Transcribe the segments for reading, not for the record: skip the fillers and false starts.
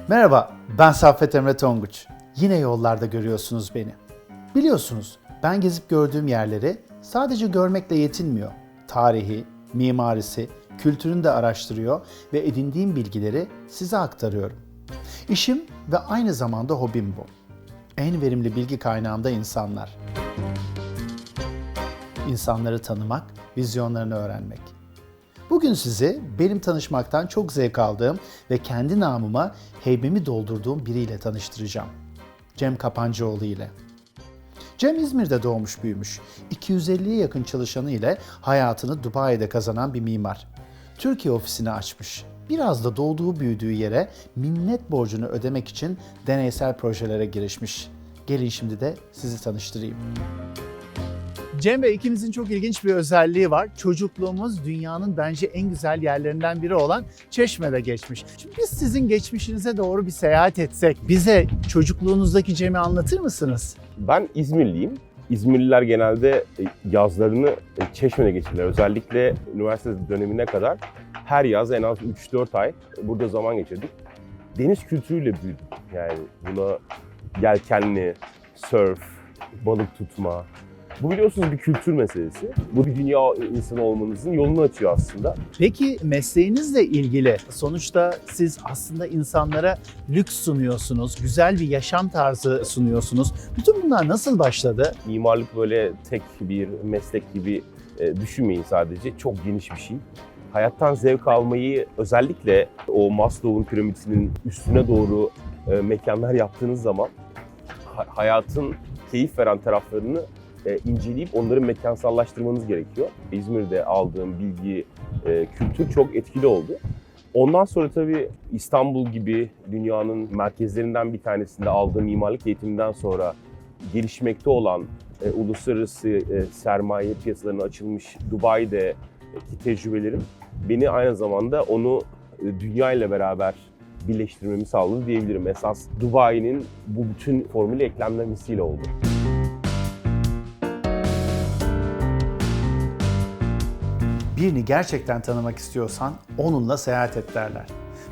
Merhaba, ben Saffet Emre Tonguç. Yine yollarda görüyorsunuz beni. Biliyorsunuz, ben gezip gördüğüm yerleri sadece görmekle yetinmiyor. Tarihi, mimarisi, kültürünü de araştırıyor ve edindiğim bilgileri size aktarıyorum. İşim ve aynı zamanda hobim bu. En verimli bilgi kaynağım da insanlar. İnsanları tanımak, vizyonlarını öğrenmek. Bugün sizi benim tanışmaktan çok zevk aldığım ve kendi namıma heybemi doldurduğum biriyle tanıştıracağım. Cem Kapancıoğlu ile. Cem İzmir'de doğmuş büyümüş. 250'ye yakın çalışanı ile hayatını Dubai'de kazanan bir mimar. Türkiye ofisini açmış. Biraz da doğduğu büyüdüğü yere minnet borcunu ödemek için deneysel projelere girişmiş. Gelin şimdi de sizi tanıştırayım. Cem Bey, ikimizin çok ilginç bir özelliği var. Çocukluğumuz dünyanın bence en güzel yerlerinden biri olan Çeşme'de geçmiş. Şimdi biz sizin geçmişinize doğru bir seyahat etsek, bize çocukluğunuzdaki Cem'i anlatır mısınız? Ben İzmirliyim. İzmirliler genelde yazlarını Çeşme'de geçirirler. Özellikle üniversite dönemine kadar her yaz en az 3-4 ay burada zaman geçirdik. Deniz kültürüyle büyüdüm. Yani buna yelkenli, sörf, balık tutma. Bu biliyorsunuz bir kültür meselesi. Bu bir dünya insanı olmanızın yolunu açıyor aslında. Peki mesleğinizle ilgili sonuçta siz aslında insanlara lüks sunuyorsunuz, güzel bir yaşam tarzı sunuyorsunuz. Bütün bunlar nasıl başladı? Mimarlık böyle tek bir meslek gibi düşünmeyin sadece. Çok geniş bir şey. Hayattan zevk almayı özellikle o Maslow'un piramidinin üstüne doğru mekanlar yaptığınız zaman hayatın keyif veren taraflarını inceleyip onları mekansallaştırmanız gerekiyor. İzmir'de aldığım bilgi, kültür çok etkili oldu. Ondan sonra tabii İstanbul gibi dünyanın merkezlerinden bir tanesinde aldığım mimarlık eğitiminden sonra gelişmekte olan uluslararası sermaye piyasalarına açılmış Dubai'deki tecrübelerim beni aynı zamanda onu dünya ile beraber birleştirmemi sağladı diyebilirim. Esas Dubai'nin bu bütün formülü eklemlemesiyle oldu. Birini gerçekten tanımak istiyorsan onunla seyahat et derler.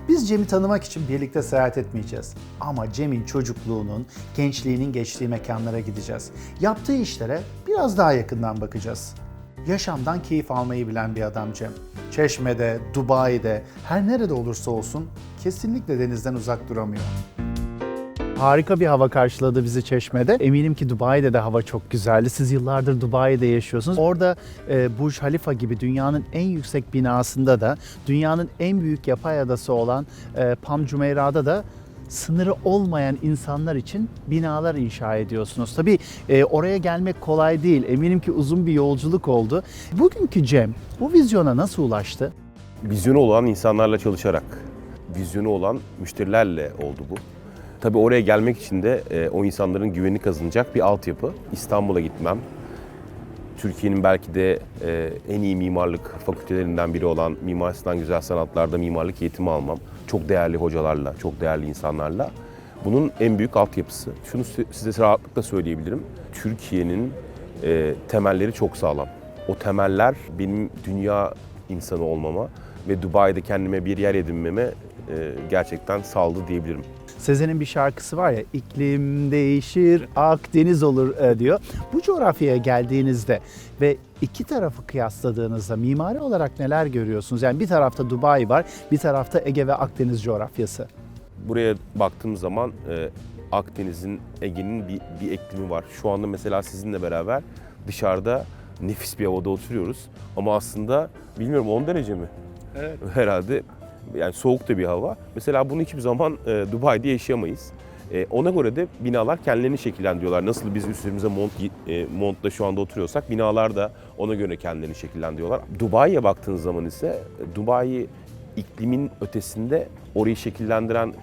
Biz Cem'i tanımak için birlikte seyahat etmeyeceğiz. Ama Cem'in çocukluğunun, gençliğinin geçtiği mekanlara gideceğiz. Yaptığı işlere biraz daha yakından bakacağız. Yaşamdan keyif almayı bilen bir adam Cem. Çeşme'de, Dubai'de, her nerede olursa olsun kesinlikle denizden uzak duramıyor. Harika bir hava karşıladı bizi Çeşme'de. Eminim ki Dubai'de de hava çok güzeldi. Siz yıllardır Dubai'de yaşıyorsunuz. Orada Burj Khalifa gibi dünyanın en yüksek binasında da, dünyanın en büyük yapay adası olan Palm Jumeirah'da da sınırı olmayan insanlar için binalar inşa ediyorsunuz. Tabii oraya gelmek kolay değil. Eminim ki uzun bir yolculuk oldu. Bugünkü Cem bu vizyona nasıl ulaştı? Vizyonu olan insanlarla çalışarak, vizyonu olan müşterilerle oldu bu. Tabii oraya gelmek için de o insanların güvenini kazanacak bir altyapı. İstanbul'a gitmem, Türkiye'nin belki de en iyi mimarlık fakültelerinden biri olan Mimar Sinan Güzel Sanatlar'da mimarlık eğitimi almam. Çok değerli hocalarla, çok değerli insanlarla. Bunun en büyük altyapısı. Şunu size rahatlıkla söyleyebilirim. Türkiye'nin temelleri çok sağlam. O temeller benim dünya insanı olmama ve Dubai'de kendime bir yer edinmeme gerçekten sağladı diyebilirim. Sezen'in bir şarkısı var ya, iklim değişir, Akdeniz olur diyor. Bu coğrafyaya geldiğinizde ve iki tarafı kıyasladığınızda mimari olarak neler görüyorsunuz? Yani bir tarafta Dubai var, bir tarafta Ege ve Akdeniz coğrafyası. Buraya baktığım zaman Akdeniz'in, Ege'nin bir iklimi var. Şu anda mesela sizinle beraber dışarıda nefis bir havada oturuyoruz. Ama aslında bilmiyorum 10 derece mi? Evet. Herhalde. Yani soğuk da bir hava. Mesela bunu hiçbir zaman Dubai'de yaşayamayız. Ona göre de binalar kendilerini şekillendiriyorlar. Nasıl biz üstümüze montla şu anda oturuyorsak binalar da ona göre kendilerini şekillendiriyorlar. Dubai'ye baktığınız zaman ise Dubai iklimin ötesinde orayı şekillendiren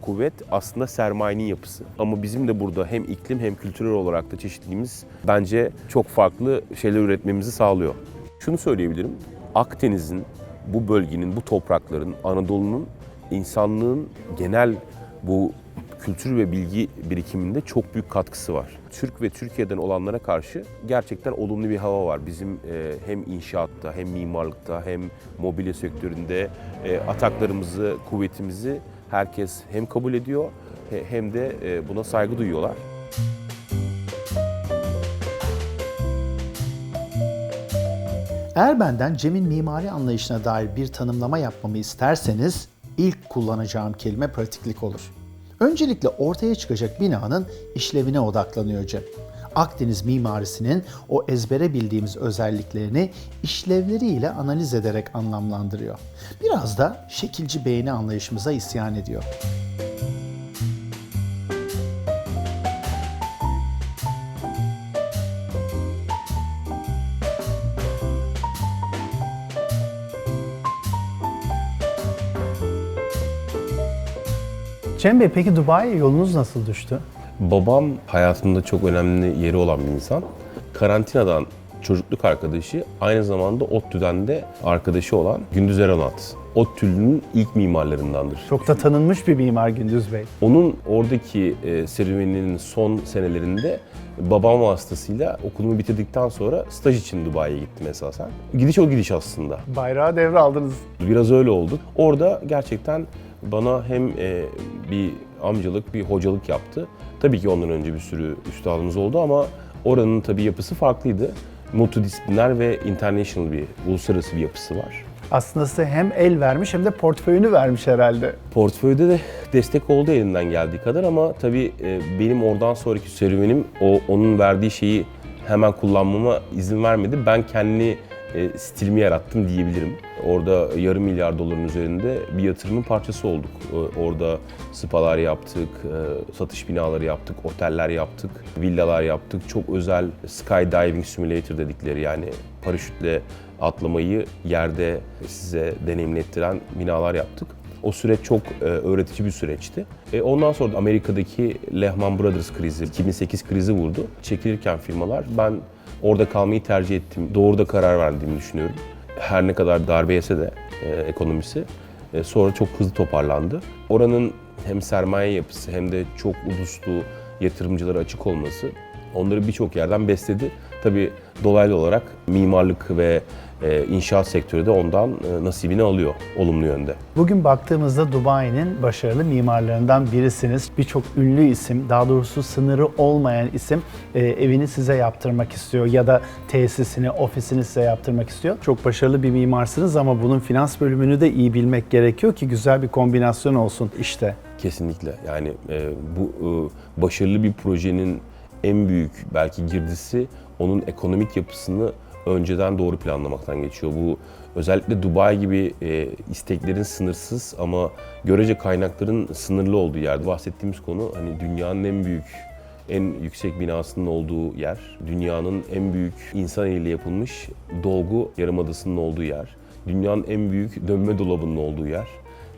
kuvvet aslında sermayenin yapısı. Ama bizim de burada hem iklim hem kültürel olarak da çeşitliliğimiz bence çok farklı şeyler üretmemizi sağlıyor. Şunu söyleyebilirim. Akdeniz'in, bu bölgenin, bu toprakların, Anadolu'nun, insanlığın genel bu kültür ve bilgi birikiminde çok büyük katkısı var. Türk ve Türkiye'den olanlara karşı gerçekten olumlu bir hava var. Bizim hem inşaatta, hem mimarlıkta, hem mobilya sektöründe ataklarımızı, kuvvetimizi Herkes hem kabul ediyor hem de buna saygı duyuyorlar. Eğer benden Cem'in mimari anlayışına dair bir tanımlama yapmamı isterseniz ilk kullanacağım kelime pratiklik olur. Öncelikle ortaya çıkacak binanın işlevine odaklanıyor Cem. Akdeniz mimarisinin o ezbere bildiğimiz özelliklerini işlevleriyle analiz ederek anlamlandırıyor. Biraz da şekilci beğeni anlayışımıza isyan ediyor. Cem Bey, peki Dubai'ye yolunuz nasıl düştü? Babam hayatımda çok önemli yeri olan bir insan. Karantinadan çocukluk arkadaşı, aynı zamanda ODTÜ'den de arkadaşı olan Gündüz Eronat. ODTÜ'nün ilk mimarlarındandır. Çok da tanınmış bir mimar Gündüz Bey. Onun oradaki serüveninin son senelerinde babam vasıtasıyla okulumu bitirdikten sonra staj için Dubai'ye gittim esasen. Gidiş o gidiş aslında. Bayrağı devraldınız. Biraz öyle oldu. Orada gerçekten bana hem bir amcalık, bir hocalık yaptı. Tabii ki ondan önce bir sürü üstadımız oldu ama oranın tabii yapısı farklıydı. Multidisipliner ve international bir, uluslararası bir yapısı var. Aslında size hem el vermiş hem de portföyünü vermiş herhalde. Portföyde de destek oldu elinden geldiği kadar ama tabii benim oradan sonraki serüvenim onun verdiği şeyi hemen kullanmama izin vermedi. Ben kendi stilimi yarattım diyebilirim. Orada yarım milyar doların üzerinde bir yatırımın parçası olduk. Orada spalar yaptık, satış binaları yaptık, oteller yaptık, villalar yaptık. Çok özel skydiving simulator dedikleri, yani paraşütle atlamayı yerde size deneyimlettiren binalar yaptık. O süreç çok öğretici bir süreçti. Ondan sonra Amerika'daki Lehman Brothers krizi, 2008 krizi vurdu. Çekilirken firmalar, ben orada kalmayı tercih ettim. Doğru da karar verdiğimi düşünüyorum. Her ne kadar darbe yese de ekonomisi sonra çok hızlı toparlandı. Oranın hem sermaye yapısı hem de çok uluslu yatırımcılara açık olması onları birçok yerden besledi. Tabii dolaylı olarak mimarlık ve inşaat sektörü de ondan nasibini alıyor olumlu yönde. Bugün baktığımızda Dubai'nin başarılı mimarlarından birisiniz. Birçok ünlü isim, daha doğrusu sınırı olmayan isim evini size yaptırmak istiyor ya da tesisini, ofisini size yaptırmak istiyor. Çok başarılı bir mimarsınız ama bunun finans bölümünü de iyi bilmek gerekiyor ki güzel bir kombinasyon olsun işte. Kesinlikle. Yani bu başarılı bir projenin en büyük belki girdisi onun ekonomik yapısını önceden doğru planlamaktan geçiyor. Bu özellikle Dubai gibi isteklerin sınırsız ama görece kaynakların sınırlı olduğu yerde bahsettiğimiz konu, hani dünyanın en büyük, en yüksek binasının olduğu yer, dünyanın en büyük insan eliyle yapılmış dolgu yarımadasının olduğu yer, dünyanın en büyük dönme dolabının olduğu yer.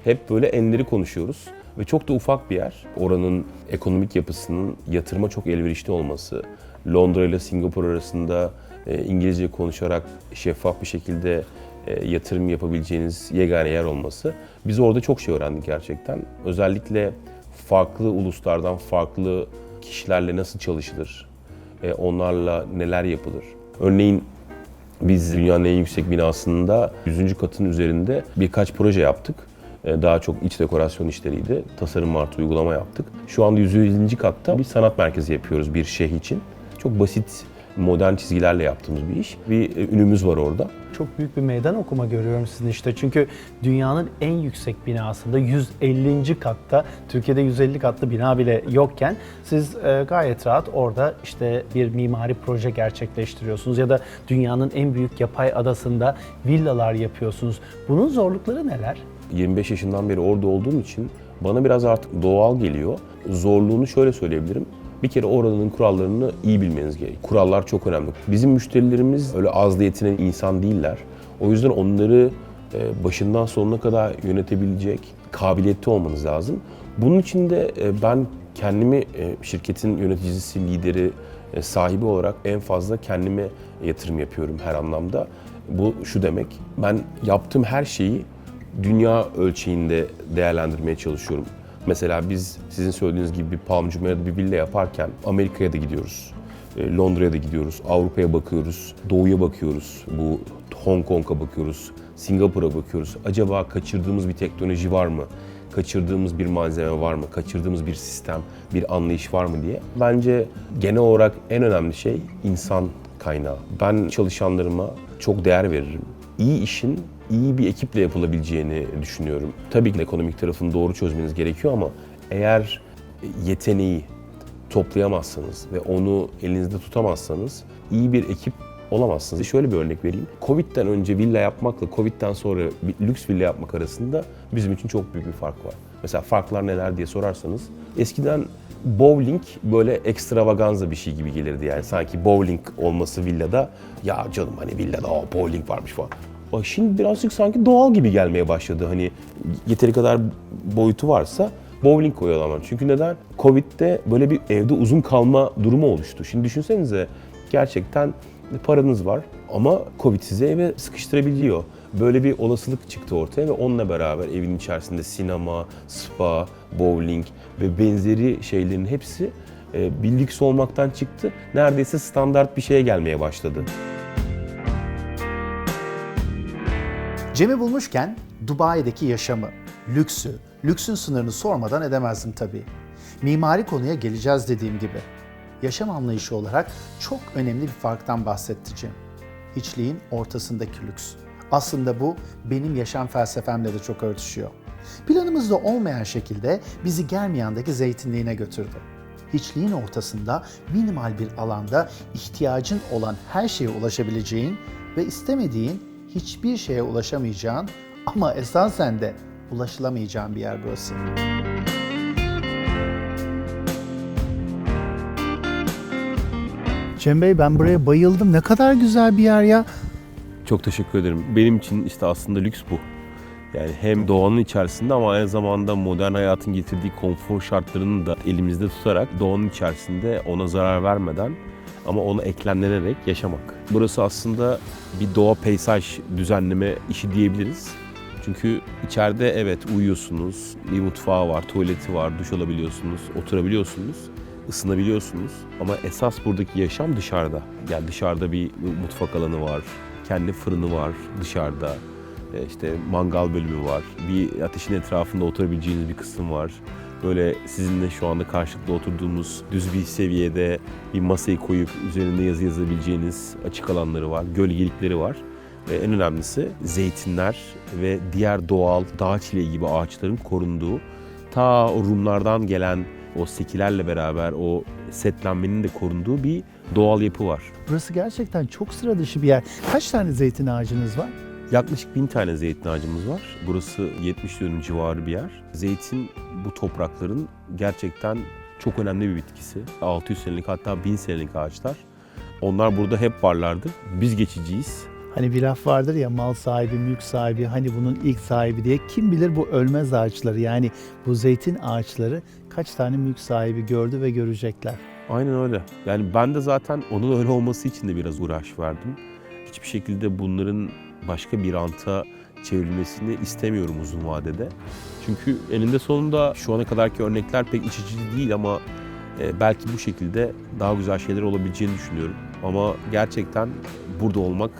Hep böyle enleri konuşuyoruz ve çok da ufak bir yer. Oranın ekonomik yapısının yatırıma çok elverişli olması, Londra ile Singapur arasında İngilizce konuşarak şeffaf bir şekilde yatırım yapabileceğiniz yegane yer olması. Biz orada çok şey öğrendik gerçekten. Özellikle farklı uluslardan farklı kişilerle nasıl çalışılır, onlarla neler yapılır. Örneğin biz dünyanın en yüksek binasında 100. katın üzerinde birkaç proje yaptık. Daha çok iç dekorasyon işleriydi. Tasarım artı uygulama yaptık. Şu anda 150. katta bir sanat merkezi yapıyoruz bir şeyh için. Çok basit, modern çizgilerle yaptığımız bir iş. Bir ünümüz var orada. Çok büyük bir meydan okuma görüyorum sizin işte. Çünkü dünyanın en yüksek binasında 150. katta, Türkiye'de 150 katlı bina bile yokken siz gayet rahat orada işte bir mimari proje gerçekleştiriyorsunuz ya da dünyanın en büyük yapay adasında villalar yapıyorsunuz. Bunun zorlukları neler? 25 yaşından beri orada olduğum için bana biraz artık doğal geliyor. Zorluğunu şöyle söyleyebilirim. Bir kere oranın kurallarını iyi bilmeniz gerekiyor. Kurallar çok önemli. Bizim müşterilerimiz öyle az da yetinen insan değiller. O yüzden onları başından sonuna kadar yönetebilecek kabiliyette olmanız lazım. Bunun için de ben kendimi şirketin yöneticisi, lideri, sahibi olarak en fazla kendime yatırım yapıyorum her anlamda. Bu şu demek, ben yaptığım her şeyi dünya ölçeğinde değerlendirmeye çalışıyorum. Mesela biz sizin söylediğiniz gibi bir Palm Jumeirah'da bir villa yaparken Amerika'ya da gidiyoruz, Londra'ya da gidiyoruz, Avrupa'ya bakıyoruz, Doğu'ya bakıyoruz, bu Hong Kong'a bakıyoruz, Singapur'a bakıyoruz. Acaba kaçırdığımız bir teknoloji var mı? kaçırdığımız bir malzeme var mı, kaçırdığımız bir sistem, bir anlayış var mı diye. Bence genel olarak en önemli şey insan kaynağı. Ben çalışanlarıma çok değer veririm. İyi işin iyi bir ekiple yapılabileceğini düşünüyorum. Tabii ki ekonomik tarafını doğru çözmeniz gerekiyor ama eğer yeteneği toplayamazsanız ve onu elinizde tutamazsanız iyi bir ekip olamazsınız. Şöyle bir örnek vereyim. Covid'den önce villa yapmakla Covid'den sonra bir lüks villa yapmak arasında bizim için çok büyük bir fark var. Mesela farklar neler diye sorarsanız eskiden bowling böyle ekstravaganza bir şey gibi gelirdi yani. Sanki bowling olması villada ya canım hani villada bowling varmış falan. Şimdi birazcık sanki doğal gibi gelmeye başladı. Hani yeteri kadar boyutu varsa bowling koyuyorlar. Çünkü neden? Covid'de böyle bir evde uzun kalma durumu oluştu. Şimdi düşünsenize gerçekten paranız var ama Covid sizi eve sıkıştırabiliyor. Böyle bir olasılık çıktı ortaya ve onunla beraber evin içerisinde sinema, spa, bowling ve benzeri şeylerin hepsi bir lüks olmaktan çıktı. Neredeyse standart bir şeye gelmeye başladı. Cem'i bulmuşken Dubai'deki yaşamı, lüksü, lüksün sınırını sormadan edemezdim tabii. Mimari konuya geleceğiz dediğim gibi. Yaşam anlayışı olarak çok önemli bir farktan bahsetti Cem. Hiçliğin ortasındaki lüks. Aslında bu benim yaşam felsefemle de çok örtüşüyor. Planımızda olmayan şekilde bizi Germiyan'daki zeytinliğine götürdü. Hiçliğin ortasında minimal bir alanda ihtiyacın olan her şeye ulaşabileceğin ve istemediğin hiçbir şeye ulaşamayacağın ama esasen de ulaşılamayacağın bir yer burası. Cem Bey, ben buraya bayıldım. Ne kadar güzel bir yer ya. Çok teşekkür ederim. Benim için işte aslında lüks bu. Yani hem doğanın içerisinde ama aynı zamanda modern hayatın getirdiği konfor şartlarını da elimizde tutarak doğanın içerisinde ona zarar vermeden ama ona eklemlenerek yaşamak. Burası aslında bir doğa peyzaj düzenleme işi diyebiliriz. Çünkü içeride evet uyuyorsunuz, bir mutfağı var, tuvaleti var, duş alabiliyorsunuz, oturabiliyorsunuz, ısınabiliyorsunuz. Ama esas buradaki yaşam dışarıda. Yani dışarıda bir mutfak alanı var, kendi fırını var dışarıda. İşte mangal bölümü var, bir ateşin etrafında oturabileceğiniz bir kısım var. Böyle sizinle şu anda karşılıklı oturduğumuz düz bir seviyede bir masayı koyup üzerinde yazı yazabileceğiniz açık alanları var, gölgelikleri var. Ve en önemlisi zeytinler ve diğer doğal dağ çileği gibi ağaçların korunduğu, ta Rumlardan gelen o sekilerle beraber o setlenmenin de korunduğu bir doğal yapı var. Burası gerçekten çok sıra dışı bir yer. Kaç tane zeytin ağacınız var? Yaklaşık 1000 tane zeytin ağacımız var. Burası 70 dönüm civarı bir yer. Zeytin bu toprakların gerçekten çok önemli bir bitkisi. 600 senelik hatta 1000 senelik ağaçlar. Onlar burada hep varlardı. Biz geçiciyiz. Hani bir laf vardır ya, mal sahibi, mülk sahibi, hani bunun ilk sahibi diye. Kim bilir bu ölmez ağaçları, yani bu zeytin ağaçları kaç tane mülk sahibi gördü ve görecekler. Aynen öyle. Yani ben de zaten onun öyle olması için de biraz uğraş verdim. Hiçbir şekilde bunların başka bir ranta çevrilmesini istemiyorum uzun vadede. Çünkü eninde sonunda şu ana kadarki örnekler pek iç açıcı değil ama belki bu şekilde daha güzel şeyler olabileceğini düşünüyorum. Ama gerçekten burada olmak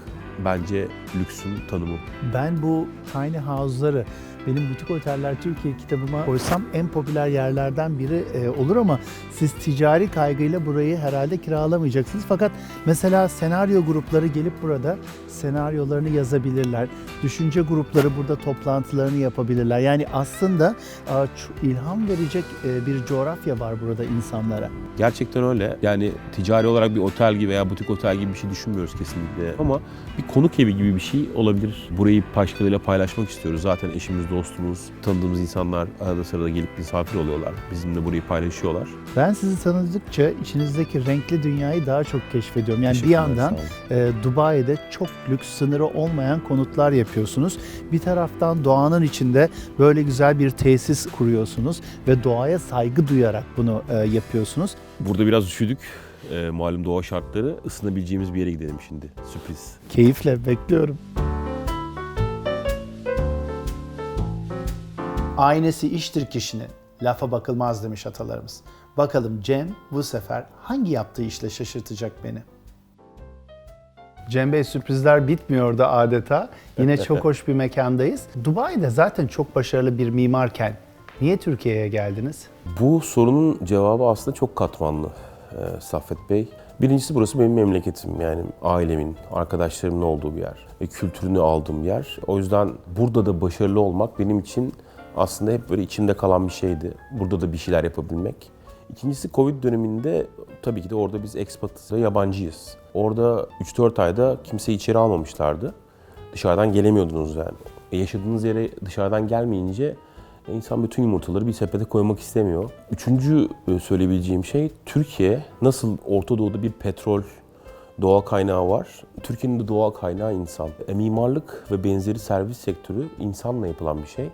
bence lüksün tanımı. Ben bu tiny house'ları benim Butik Oteller Türkiye kitabıma koysam en popüler yerlerden biri olur ama siz ticari kaygıyla burayı herhalde kiralamayacaksınız. Fakat mesela senaryo grupları gelip burada senaryolarını yazabilirler. Düşünce grupları burada toplantılarını yapabilirler. Yani aslında ilham verecek bir coğrafya var burada insanlara. Gerçekten öyle. Yani ticari olarak bir otel gibi veya butik otel gibi bir şey düşünmüyoruz kesinlikle. Ama bir konuk evi gibi bir şey olabilir. Burayı başkalarıyla paylaşmak istiyoruz. Zaten eşimiz, dostumuz, tanıdığımız insanlar arada sırada gelip misafir oluyorlar. Bizimle burayı paylaşıyorlar. Ben sizi tanıdıkça içinizdeki renkli dünyayı daha çok keşfediyorum. Yani bir yandan Dubai'de çok lüks, sınırı olmayan konutlar yapıyorsunuz. Bir taraftan doğanın içinde böyle güzel bir tesis kuruyorsunuz ve doğaya saygı duyarak bunu yapıyorsunuz. Burada biraz üşüdük. Malum doğa şartları. Isınabileceğimiz bir yere gidelim şimdi. Sürpriz. Keyifle bekliyorum. Aynesi iştir kişinin, lafa bakılmaz demiş atalarımız. Bakalım Cem bu sefer hangi yaptığı işle şaşırtacak beni? Cem Bey, sürprizler bitmiyor da adeta. Yine çok hoş bir mekandayız. Dubai'de zaten çok başarılı bir mimarken Niye Türkiye'ye geldiniz? Bu sorunun cevabı aslında çok katmanlı Saffet Bey. Birincisi burası benim memleketim, yani ailemin, arkadaşlarımın olduğu bir yer ve kültürünü aldığım bir yer. O yüzden burada da başarılı olmak benim için aslında hep böyle içimde kalan bir şeydi. Burada da bir şeyler yapabilmek. İkincisi Covid döneminde tabii ki de orada biz expatız ve yabancıyız. Orada 3-4 ayda kimseyi içeri almamışlardı. Dışarıdan gelemiyordunuz yani. Yaşadığınız yere dışarıdan gelmeyince İnsan bütün yumurtaları bir sepete koymak istemiyor. Üçüncü söyleyebileceğim şey, Türkiye nasıl Orta Doğu'da bir petrol doğal kaynağı var. Türkiye'nin de doğal kaynağı insan. Mimarlık ve benzeri servis sektörü insanla yapılan bir şey.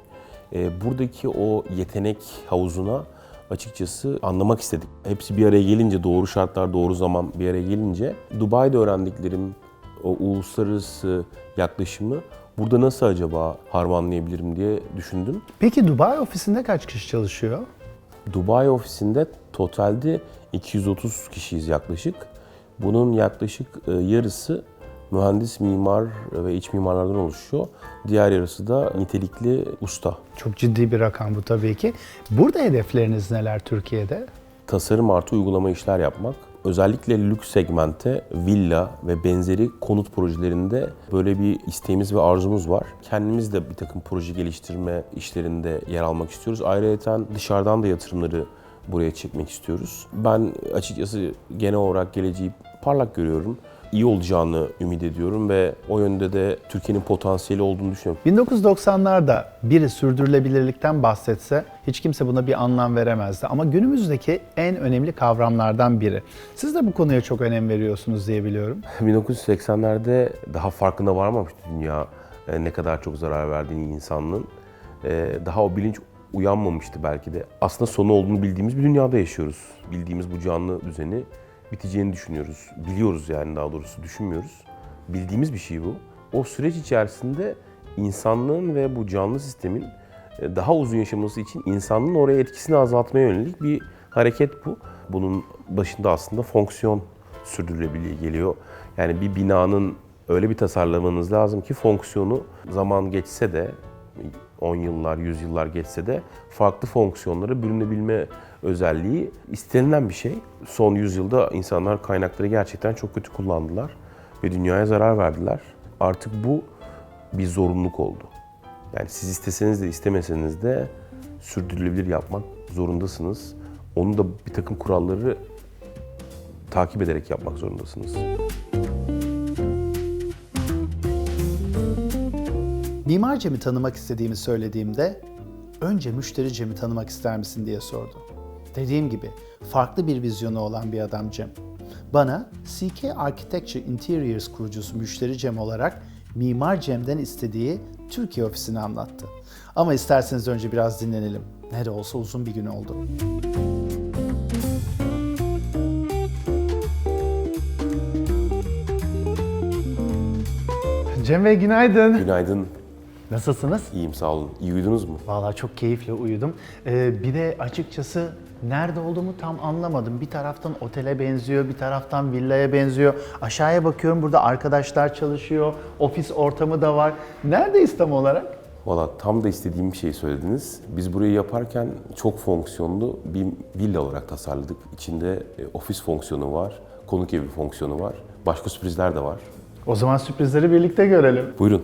Buradaki o yetenek havuzuna açıkçası anlamak istedik. Hepsi bir araya gelince, doğru şartlar, doğru zaman bir araya gelince Dubai'de öğrendiklerim, o uluslararası yaklaşımı burada nasıl acaba harmanlayabilirim diye düşündüm. Peki Dubai ofisinde kaç kişi çalışıyor? Dubai ofisinde totalde 230 kişiyiz yaklaşık. Bunun yaklaşık yarısı mühendis, mimar ve iç mimarlardan oluşuyor. Diğer yarısı da nitelikli usta. Çok ciddi bir rakam bu tabii ki. Burada hedefleriniz neler Türkiye'de? Tasarım artı uygulama işler yapmak. Özellikle lüks segmente villa ve benzeri konut projelerinde böyle bir isteğimiz ve arzumuz var. Kendimiz de bir takım proje geliştirme işlerinde yer almak istiyoruz. Ayrıca dışarıdan da yatırımları buraya çekmek istiyoruz. Ben açıkçası genel olarak geleceği parlak görüyorum. İyi olacağını ümit ediyorum ve o yönde de Türkiye'nin potansiyeli olduğunu düşünüyorum. 1990'larda biri sürdürülebilirlikten bahsetse hiç kimse buna bir anlam veremezdi. Ama günümüzdeki en önemli kavramlardan biri. Siz de bu konuya çok önem veriyorsunuz diye biliyorum. 1980'lerde daha farkına varmamıştı dünya ne kadar çok zarar verdiğini insanlığın. Daha o bilinç uyanmamıştı belki de. Aslında sonu olduğunu bildiğimiz bir dünyada yaşıyoruz. Bildiğimiz bu canlı düzeni biteceğini düşünüyoruz. Biliyoruz yani, daha doğrusu düşünmüyoruz. Bildiğimiz bir şey bu. O süreç içerisinde insanlığın ve bu canlı sistemin daha uzun yaşaması için insanlığın oraya etkisini azaltmaya yönelik bir hareket bu. Bunun başında aslında fonksiyon sürdürülebilirliği geliyor. Yani bir binanın öyle bir tasarlamanız lazım ki fonksiyonu zaman geçse de 10 yıllar, 100 yıllar geçse de farklı fonksiyonlara bürünebilme özelliği istenilen bir şey. Son 100 yılda insanlar kaynakları gerçekten çok kötü kullandılar ve dünyaya zarar verdiler. Artık bu bir zorunluluk oldu. Yani siz isteseniz de istemeseniz de sürdürülebilir yapmak zorundasınız. Onu da bir takım kuralları takip ederek yapmak zorundasınız. Mimar Cem'i tanımak istediğimi söylediğimde önce müşteri Cem'i tanımak ister misin diye sordu. Dediğim gibi farklı bir vizyonu olan bir adam Cem. Bana CK Architecture Interiors kurucusu müşteri Cem olarak Mimar Cem'den istediği Türkiye ofisini anlattı. Ama isterseniz önce biraz dinlenelim. Ne de olsa uzun bir gün oldu. Cem Bey günaydın. Günaydın. Nasılsınız? İyiyim, sağ olun. İyi uyudunuz mu? Vallahi çok keyifle uyudum. Bir de açıkçası nerede olduğumu tam anlamadım. Bir taraftan otele benziyor, bir taraftan villaya benziyor. Aşağıya bakıyorum, burada arkadaşlar çalışıyor, ofis ortamı da var. Neredeyiz tam olarak? Valla tam da istediğim bir şey söylediniz. Biz burayı yaparken çok fonksiyonlu bir villa olarak tasarladık. İçinde ofis fonksiyonu var, konuk evi fonksiyonu var. Başka sürprizler de var. O zaman sürprizleri birlikte görelim. Buyurun.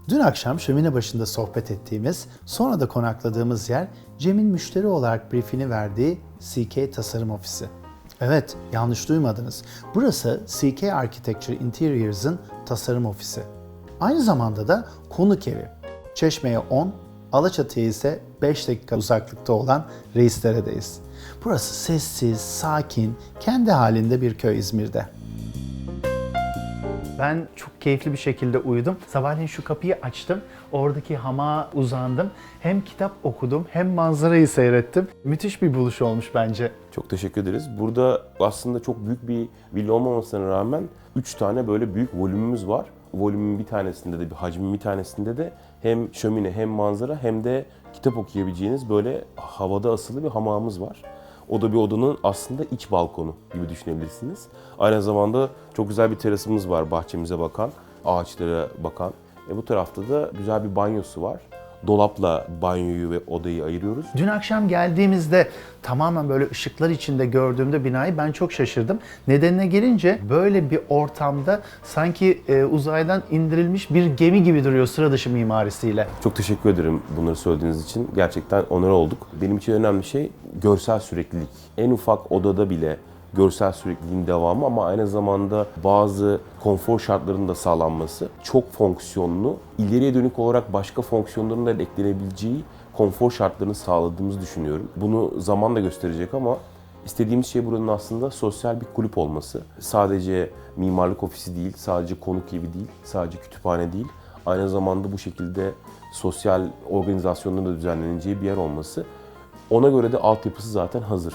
Dün akşam şömine başında sohbet ettiğimiz, sonra da konakladığımız yer Cem'in müşteri olarak briefini verdiği CK Tasarım Ofisi. Evet, yanlış duymadınız. Burası CK Architecture Interiors'ın tasarım ofisi. Aynı zamanda da konuk evi. Çeşme'ye 10, Alaçatı'ya ise 5 dakika uzaklıkta olan Reisdere'deyiz. Burası sessiz, sakin, kendi halinde bir köy İzmir'de. Ben çok keyifli bir şekilde uyudum. Sabahleyin şu kapıyı açtım. Oradaki hamağa uzandım. Hem kitap okudum hem manzarayı seyrettim. Müthiş bir buluş olmuş bence. Çok teşekkür ederiz. Burada aslında çok büyük bir villa olmamasına rağmen 3 tane böyle büyük volümümüz var. Volümün bir tanesinde de, bir hacmin bir tanesinde de hem şömine hem manzara hem de kitap okuyabileceğiniz böyle havada asılı bir hamamımız var. O da bir odanın aslında iç balkonu gibi düşünebilirsiniz. Aynı zamanda çok güzel bir terasımız var, bahçemize bakan, ağaçlara bakan. Bu tarafta da güzel bir banyosu var. Dolapla banyoyu ve odayı ayırıyoruz. Dün akşam geldiğimizde tamamen böyle ışıklar içinde gördüğümde binayı ben çok şaşırdım. Nedenine gelince böyle bir ortamda sanki uzaydan indirilmiş bir gemi gibi duruyor sıra dışı mimarisiyle. Çok teşekkür ederim bunları söylediğiniz için. Gerçekten onur olduk. Benim için önemli şey görsel süreklilik. En ufak odada bile görsel sürekliliğin devamı ama aynı zamanda bazı konfor şartlarının da sağlanması, çok fonksiyonlu, ileriye dönük olarak başka fonksiyonların da eklenebileceği konfor şartlarını sağladığımızı düşünüyorum. Bunu zaman da gösterecek ama istediğimiz şey buranın aslında sosyal bir kulüp olması. Sadece mimarlık ofisi değil, sadece konuk evi değil, sadece kütüphane değil. Aynı zamanda bu şekilde sosyal organizasyonların da düzenleneceği bir yer olması. Ona göre de altyapısı zaten hazır.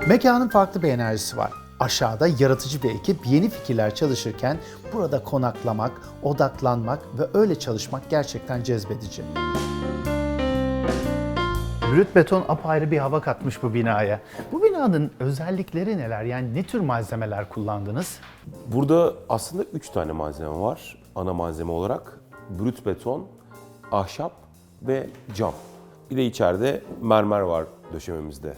Mekanın farklı bir enerjisi var. Aşağıda yaratıcı bir ekip yeni fikirler çalışırken burada konaklamak, odaklanmak ve öyle çalışmak gerçekten cezbedici. Brüt beton apayrı bir hava katmış bu binaya. Bu binanın özellikleri neler? Yani ne tür malzemeler kullandınız? Burada aslında 3 tane malzeme var ana malzeme olarak. Brüt beton, ahşap ve cam. Bir de içeride mermer var döşememizde.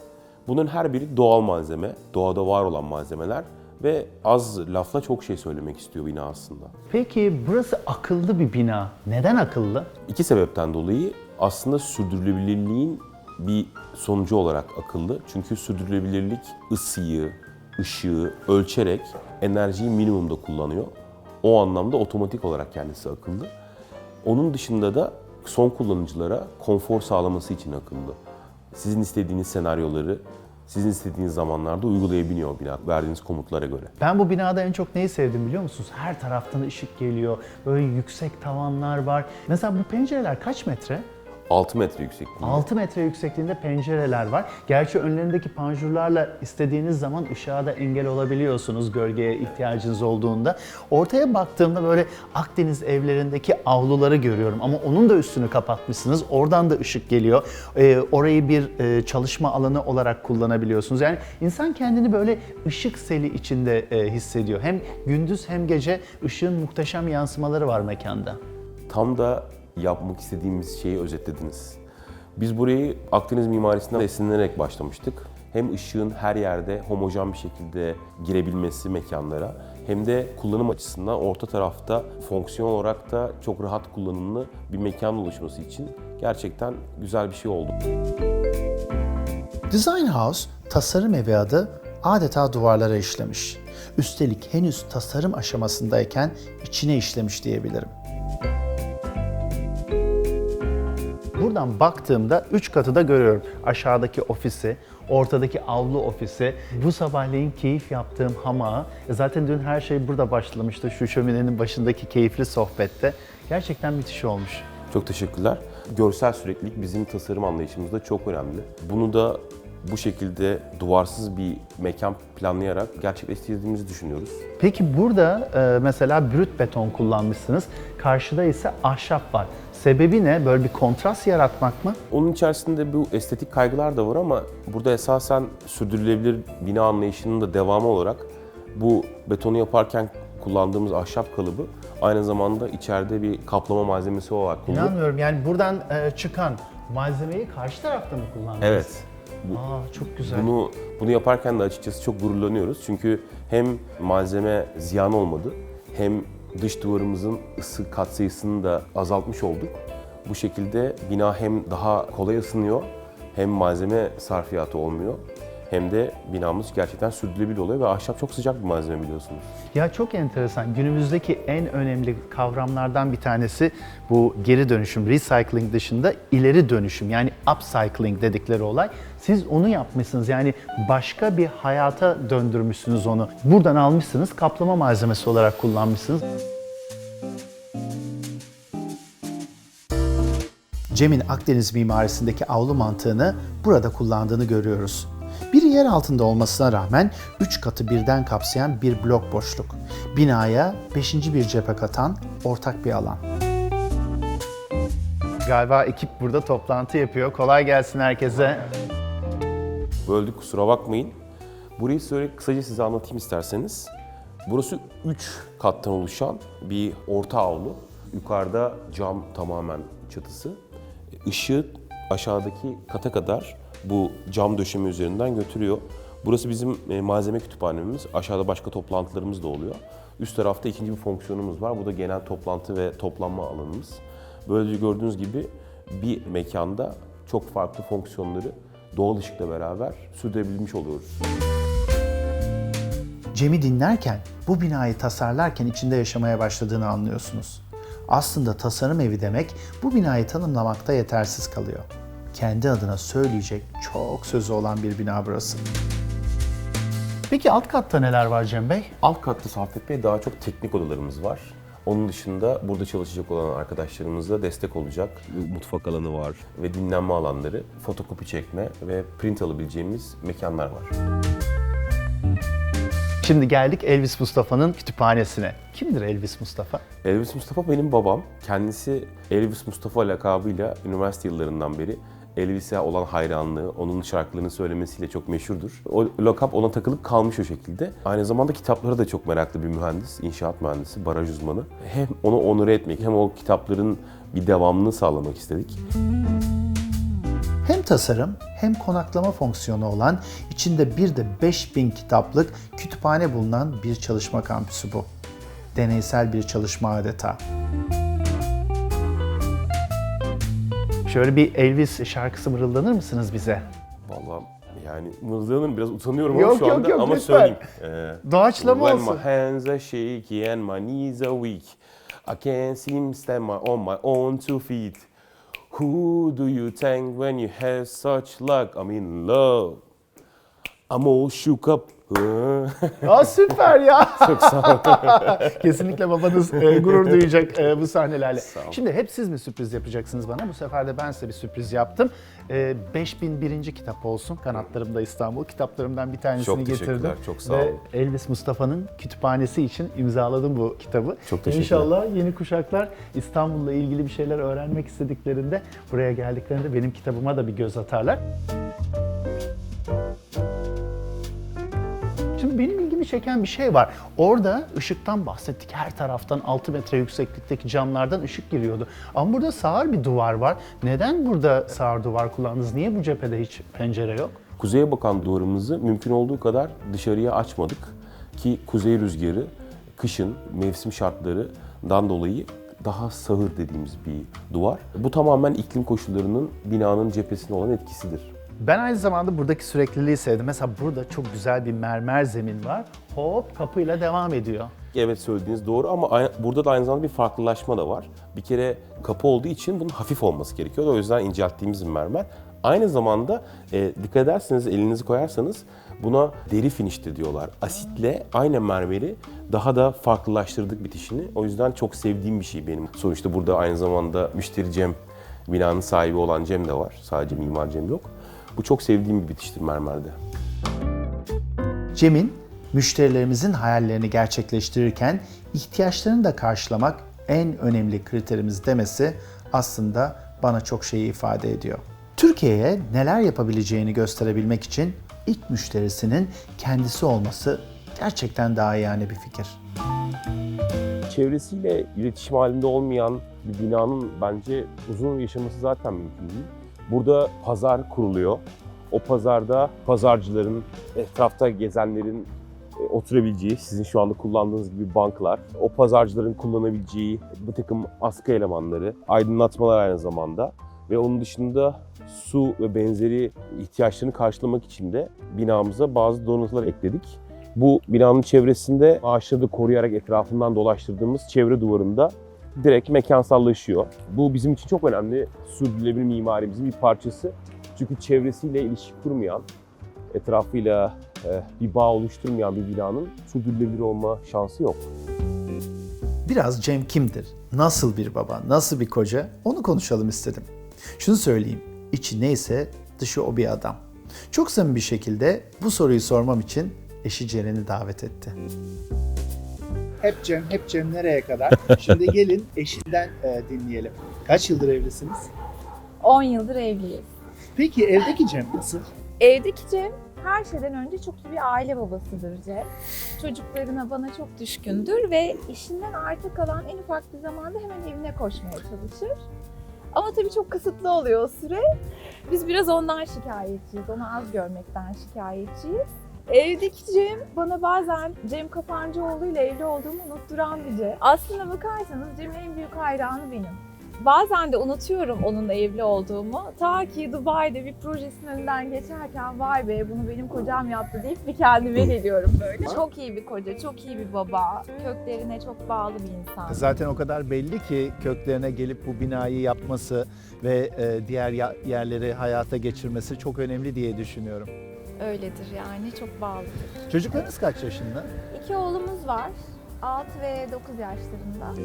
Bunun her biri doğal malzeme, doğada var olan malzemeler ve az lafla çok şey söylemek istiyor bina aslında. Peki burası akıllı bir bina. Neden akıllı? 2 sebepten dolayı aslında sürdürülebilirliğin bir sonucu olarak akıllı. Çünkü sürdürülebilirlik ısıyı, ışığı ölçerek enerjiyi minimumda kullanıyor. O anlamda otomatik olarak kendisi akıllı. Onun dışında da son kullanıcılara konfor sağlaması için akıllı. Sizin istediğiniz senaryoları, sizin istediğiniz zamanlarda uygulayabiliyor bina verdiğiniz komutlara göre. Ben bu binada en çok neyi sevdim biliyor musunuz? Her taraftan ışık geliyor, böyle yüksek tavanlar var. Mesela bu pencereler kaç metre? 6 metre yüksekliğinde. 6 metre yüksekliğinde pencereler var. Gerçi önlerindeki panjurlarla istediğiniz zaman ışığa da engel olabiliyorsunuz gölgeye ihtiyacınız olduğunda. Ortaya baktığımda böyle Akdeniz evlerindeki avluları görüyorum ama onun da üstünü kapatmışsınız. Oradan da ışık geliyor. Orayı bir çalışma alanı olarak kullanabiliyorsunuz. Yani insan kendini böyle ışık seli içinde hissediyor. Hem gündüz hem gece ışığın muhteşem yansımaları var mekanda. Tam da yapmak istediğimiz şeyi özetlediniz. Biz burayı Akdeniz mimarisinden esinlenerek başlamıştık. Hem ışığın her yerde homojen bir şekilde girebilmesi mekanlara hem de kullanım açısından orta tarafta fonksiyon olarak da çok rahat kullanımlı bir mekan oluşması için gerçekten güzel bir şey oldu. Design House, tasarım evi adı adeta duvarlara işlemiş. Üstelik henüz tasarım aşamasındayken içine işlemiş diyebilirim. Buradan baktığımda 3 katı da görüyorum. Aşağıdaki ofisi, ortadaki avlu ofisi, bu sabahleyin keyif yaptığım hamağı. Zaten dün her şey burada başlamıştı şu şöminenin başındaki keyifli sohbette. Gerçekten müthiş olmuş. Çok teşekkürler. Görsel süreklilik bizim tasarım anlayışımızda çok önemli. Bunu da bu şekilde duvarsız bir mekan planlayarak gerçekleştirdiğimizi düşünüyoruz. Peki burada mesela brüt beton kullanmışsınız. Karşıda ise ahşap var. Sebebi ne? Böyle bir kontrast yaratmak mı? Onun içerisinde bu estetik kaygılar da var ama burada esasen sürdürülebilir bina anlayışının da devamı olarak bu betonu yaparken kullandığımız ahşap kalıbı aynı zamanda içeride bir kaplama malzemesi olarak kullanılıyor. İnanmıyorum. Yani buradan çıkan malzemeyi karşı tarafta mı kullandınız? Evet. Çok güzel. Bunu yaparken de açıkçası çok gururlanıyoruz. Çünkü hem malzeme ziyan olmadı hem dış duvarımızın ısı katsayısını da azaltmış olduk. Bu şekilde bina hem daha kolay ısınıyor hem malzeme sarfiyatı olmuyor hem de binamız gerçekten sürdürülebilir oluyor ve ahşap çok sıcak bir malzeme biliyorsunuz. Ya çok enteresan. Günümüzdeki en önemli kavramlardan bir tanesi bu geri dönüşüm, recycling dışında ileri dönüşüm yani upcycling dedikleri olay. Siz onu yapmışsınız yani başka bir hayata döndürmüşsünüz onu. Buradan almışsınız, kaplama malzemesi olarak kullanmışsınız. Cem'in Akdeniz mimarisindeki avlu mantığını burada kullandığını görüyoruz. Biri yer altında olmasına rağmen 3 katı birden kapsayan bir blok boşluk. Binaya 5. bir cephe katan ortak bir alan. Galiba ekip burada toplantı yapıyor. Kolay gelsin herkese. Böldük kusura bakmayın. Burayı kısaca size anlatayım isterseniz. Burası 3 kattan oluşan bir orta avlu. Yukarıda cam tamamen çatısı. Işığı aşağıdaki kata kadar bu cam döşeme üzerinden götürüyor. Burası bizim malzeme kütüphanemiz. Aşağıda başka toplantılarımız da oluyor. Üst tarafta ikinci bir fonksiyonumuz var. Bu da genel toplantı ve toplanma alanımız. Böylece gördüğünüz gibi bir mekanda çok farklı fonksiyonları doğal ışıkla beraber sürdürebilmiş oluyoruz. Cem'i dinlerken bu binayı tasarlarken içinde yaşamaya başladığını anlıyorsunuz. Aslında tasarım evi demek bu binayı tanımlamakta yetersiz kalıyor. Kendi adına söyleyecek çok sözü olan bir bina burası. Peki alt katta neler var Cem Bey? Alt katta Saffet Bey daha çok teknik odalarımız var. Onun dışında burada çalışacak olan arkadaşlarımıza destek olacak mutfak alanı var ve dinlenme alanları, fotokopi çekme ve print alabileceğimiz mekanlar var. Şimdi geldik Elvis Mustafa'nın kütüphanesine. Kimdir Elvis Mustafa? Elvis Mustafa benim babam. Kendisi Elvis Mustafa lakabıyla üniversite yıllarından beri Elvis'e olan hayranlığı, onun şarkılarını söylemesiyle çok meşhurdur. O lakap ona takılıp kalmış o şekilde. Aynı zamanda kitaplara da çok meraklı bir mühendis, inşaat mühendisi, baraj uzmanı. Hem onu onure etmek hem o kitapların bir devamını sağlamak istedik. Hem tasarım hem konaklama fonksiyonu olan içinde bir de 5000 kitaplık kütüphane bulunan bir çalışma kampüsü bu. Deneysel bir çalışma adeta. Şöyle bir Elvis şarkısı mırıldanır mısınız bize? Vallahi yani mızrağının biraz utanıyorum Yok, ama şu yok, anda yok, ama lütfen. söyleyeyim. Doğaçlama When olsun. my hands are shaky and my knees are weak, I can't seem to stand on my own 2 feet. Who do you thank when you have such luck? I'm in love. I'm all shook up. Aa, süper ya. Çok sağ olun. Kesinlikle babanız gurur duyacak bu sahnelerle. Sağ olun. Şimdi hep siz mi sürpriz yapacaksınız bana? Bu sefer de ben size bir sürpriz yaptım. 5001. kitap olsun. Kanatlarımda İstanbul. Kitaplarımdan bir tanesini Çok getirdim. teşekkürler, çok sağ Ve olun. Elvis Mustafa'nın kütüphanesi için imzaladım bu kitabı. Çok teşekkürler. İnşallah yeni kuşaklar İstanbul'la ilgili bir şeyler öğrenmek istediklerinde, buraya geldiklerinde benim kitabıma da bir göz atarlar. Şimdi benim ilgimi çeken bir şey var. Orada ışıktan bahsettik. Her taraftan 6 metre yükseklikteki camlardan ışık giriyordu. Ama burada sağır bir duvar var. Neden burada sağır duvar kullandınız? Niye bu cephede hiç pencere yok? Kuzeye bakan duvarımızı mümkün olduğu kadar dışarıya açmadık ki kuzey rüzgarı kışın mevsim şartlarından dolayı daha sağır dediğimiz bir duvar. Bu tamamen iklim koşullarının binanın cephesine olan etkisidir. Ben aynı zamanda buradaki sürekliliği sevdim. Mesela burada çok güzel bir mermer zemin var. Hop kapıyla devam ediyor. Evet, söylediğiniz doğru ama burada da aynı zamanda bir farklılaşma da var. Bir kere kapı olduğu için bunun hafif olması gerekiyor. O yüzden incelttiğimiz bir mermer. Aynı zamanda dikkat ederseniz, elinizi koyarsanız buna deri finişte diyorlar. Asitle aynı mermeri daha da farklılaştırdık bitişini. O yüzden çok sevdiğim bir şey benim. Sonuçta burada aynı zamanda müşteri Cem, binanın sahibi olan Cem de var. Sadece mimar Cem yok. Bu çok sevdiğim bir bitiştir mermerde. Cem'in müşterilerimizin hayallerini gerçekleştirirken ihtiyaçlarını da karşılamak en önemli kriterimiz demesi aslında bana çok şeyi ifade ediyor. Türkiye'ye neler yapabileceğini gösterebilmek için ilk müşterisinin kendisi olması gerçekten daha yani bir fikir. Çevresiyle iletişim halinde olmayan bir binanın bence uzun yaşaması zaten mümkün değil. Burada pazar kuruluyor. O pazarda pazarcıların, etrafta gezenlerin oturabileceği, sizin şu anda kullandığınız gibi banklar, o pazarcıların kullanabileceği bir takım askı elemanları, aydınlatmalar aynı zamanda ve onun dışında su ve benzeri ihtiyaçlarını karşılamak için de binamıza bazı donatılar ekledik. Bu binanın çevresinde ağaçları da koruyarak etrafından dolaştırdığımız çevre duvarında direkt mekansallaşıyor. Bu bizim için çok önemli. Sürdürülebilir mimarimizin bir parçası. Çünkü çevresiyle ilişki kurmayan, etrafıyla bir bağ oluşturmayan bir binanın sürdürülebilir olma şansı yok. Biraz Cem kimdir? Nasıl bir baba, nasıl bir koca? Onu konuşalım istedim. Şunu söyleyeyim, içi neyse dışı o bir adam. Çok samimi bir şekilde bu soruyu sormam için eşi Ceren'i davet etti. Hep Cem nereye kadar? Şimdi gelin eşinden dinleyelim. Kaç yıldır evlisiniz? 10 yıldır evliyiz. Peki evdeki Cem nasıl? Evdeki Cem Her şeyden önce çok iyi bir aile babasıdır Cem. Çocuklarına, bana çok düşkündür ve işinden arta kalan en ufak bir zamanda hemen evine koşmaya çalışır. Ama tabii çok kısıtlı oluyor o süre. Biz biraz ondan şikayetçiyiz, onu az görmekten şikayetçiyiz. Evdeki Cem bana bazen Cem Kapancıoğlu ile evli olduğumu unutturan bir Cem. Aslına bakarsanız Cem'in en büyük hayranı benim. Bazen de unutuyorum onunla evli olduğumu. Ta ki Dubai'de bir projesinin önünden geçerken vay be bunu benim kocam yaptı deyip bir kendime geliyorum böyle. Çok iyi bir koca, çok iyi bir baba. Köklerine çok bağlı bir insan. Zaten o kadar belli ki köklerine gelip bu binayı yapması ve diğer yerleri hayata geçirmesi çok önemli diye düşünüyorum. Öyledir yani, çok bağlıdır. Çocuklarınız kaç yaşında? 2 oğlumuz var. 6 ve 9 yaşlarında.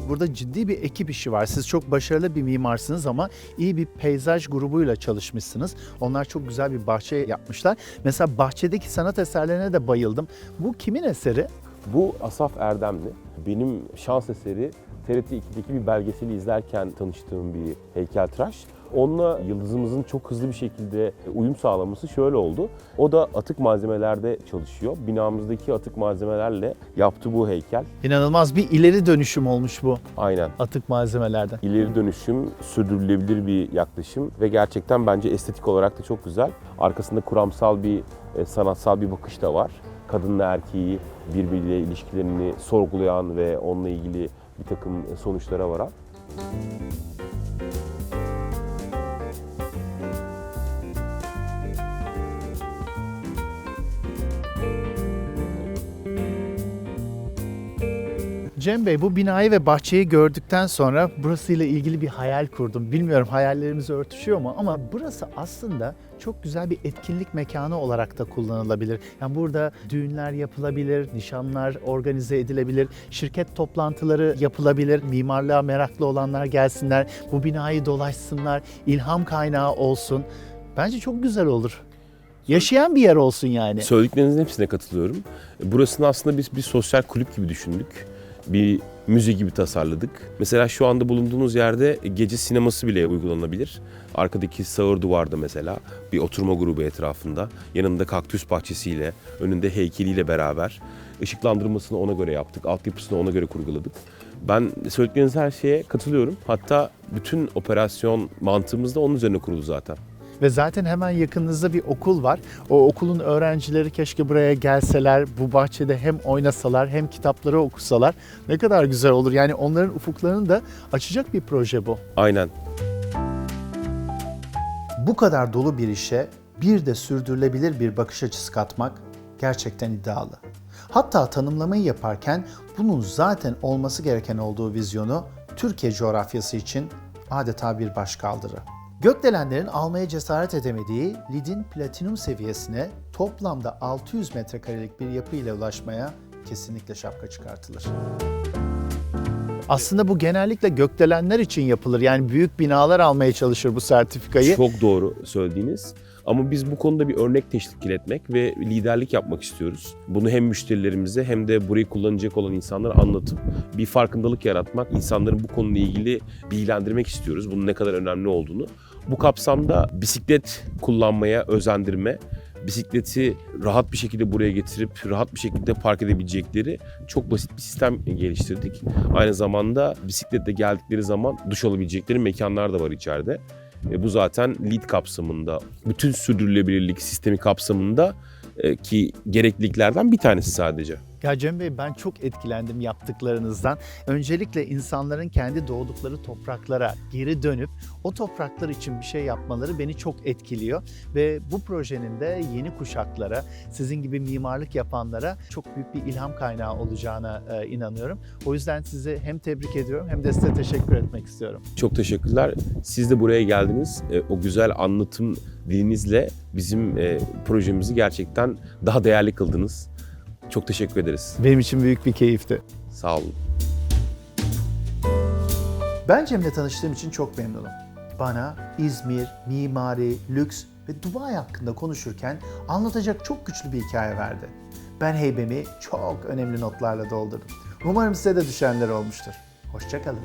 Burada ciddi bir ekip işi var. Siz çok başarılı bir mimarsınız ama iyi bir peyzaj grubuyla çalışmışsınız. Onlar çok güzel bir bahçe yapmışlar. Mesela bahçedeki sanat eserlerine de bayıldım. Bu kimin eseri? Bu Asaf Erdemli. Benim şans eseri TRT 2'deki bir belgeseli izlerken tanıştığım bir heykeltıraş. Onunla yıldızımızın çok hızlı bir şekilde uyum sağlaması şöyle oldu. O da atık malzemelerde çalışıyor. Binamızdaki atık malzemelerle yaptı bu heykel. İnanılmaz bir ileri dönüşüm olmuş bu Aynen. atık malzemelerden. İleri dönüşüm, sürdürülebilir bir yaklaşım ve gerçekten bence estetik olarak da çok güzel. Arkasında kuramsal bir, sanatsal bir bakış da var. Kadınla erkeği birbiriyle ilişkilerini sorgulayan ve onunla ilgili bir takım sonuçlara varan. Cem Bey, bu binayı ve bahçeyi gördükten sonra burasıyla ilgili bir hayal kurdum. Bilmiyorum hayallerimiz örtüşüyor mu ama burası aslında çok güzel bir etkinlik mekanı olarak da kullanılabilir. Yani burada düğünler yapılabilir, nişanlar organize edilebilir, şirket toplantıları yapılabilir. Mimarlığa meraklı olanlar gelsinler, bu binayı dolaşsınlar, ilham kaynağı olsun. Bence çok güzel olur. Yaşayan bir yer olsun yani. Söylediklerinizin hepsine katılıyorum. Burasını aslında biz bir sosyal kulüp gibi düşündük. Bir müze gibi tasarladık. Mesela şu anda bulunduğunuz yerde gece sineması bile uygulanabilir. Arkadaki sağır duvarda mesela bir oturma grubu etrafında, yanında kaktüs bahçesiyle, önünde heykeliyle beraber ışıklandırmasını ona göre yaptık, altyapısını ona göre kurguladık. Ben söyledikleriniz her şeye katılıyorum. Hatta bütün operasyon mantığımız da onun üzerine kurulu zaten. Ve zaten hemen yakınınızda bir okul var. O okulun öğrencileri keşke buraya gelseler, bu bahçede hem oynasalar hem kitapları okusalar. Ne kadar güzel olur. Yani onların ufuklarını da açacak bir proje bu. Aynen. Bu kadar dolu bir işe bir de sürdürülebilir bir bakış açısı katmak gerçekten iddialı. Hatta tanımlamayı yaparken bunun zaten olması gereken olduğu vizyonu Türkiye coğrafyası için adeta bir başkaldırı. Gökdelenlerin almaya cesaret edemediği LEED'in platinum seviyesine toplamda 600 metrekarelik bir yapı ile ulaşmaya kesinlikle şapka çıkartılır. Aslında bu genellikle gökdelenler için yapılır. Yani büyük binalar almaya çalışır bu sertifikayı. Çok doğru söylediğiniz. Ama biz bu konuda bir örnek teşkil etmek ve liderlik yapmak istiyoruz. Bunu hem müşterilerimize hem de burayı kullanacak olan insanlara anlatıp bir farkındalık yaratmak, insanların bu konuyla ilgili bilgilendirmek istiyoruz. Bunun ne kadar önemli olduğunu. Bu kapsamda bisiklet kullanmaya özendirme, bisikleti rahat bir şekilde buraya getirip rahat bir şekilde park edebilecekleri çok basit bir sistem geliştirdik. Aynı zamanda bisikletle geldikleri zaman duş alabilecekleri mekanlar da var içeride. Bu zaten LEED kapsamında, bütün sürdürülebilirlik sistemi kapsamında ki gerekliliklerden bir tanesi sadece. Ya Cem Bey, ben çok etkilendim yaptıklarınızdan. Öncelikle insanların kendi doğdukları topraklara geri dönüp o topraklar için bir şey yapmaları beni çok etkiliyor. Ve bu projenin de yeni kuşaklara, sizin gibi mimarlık yapanlara çok büyük bir ilham kaynağı olacağına inanıyorum. O yüzden sizi hem tebrik ediyorum hem de size teşekkür etmek istiyorum. Çok teşekkürler. Siz de buraya geldiniz. O güzel anlatım dilinizle bizim projemizi gerçekten daha değerli kıldınız. Çok teşekkür ederiz. Benim için büyük bir keyifti. Sağ olun. Ben Cem'le tanıştığım için çok memnunum. Bana İzmir, mimari, lüks ve Dubai hakkında konuşurken anlatacak çok güçlü bir hikaye verdi. Ben heybemi çok önemli notlarla doldurdum. Umarım size de düşenler olmuştur. Hoşça kalın.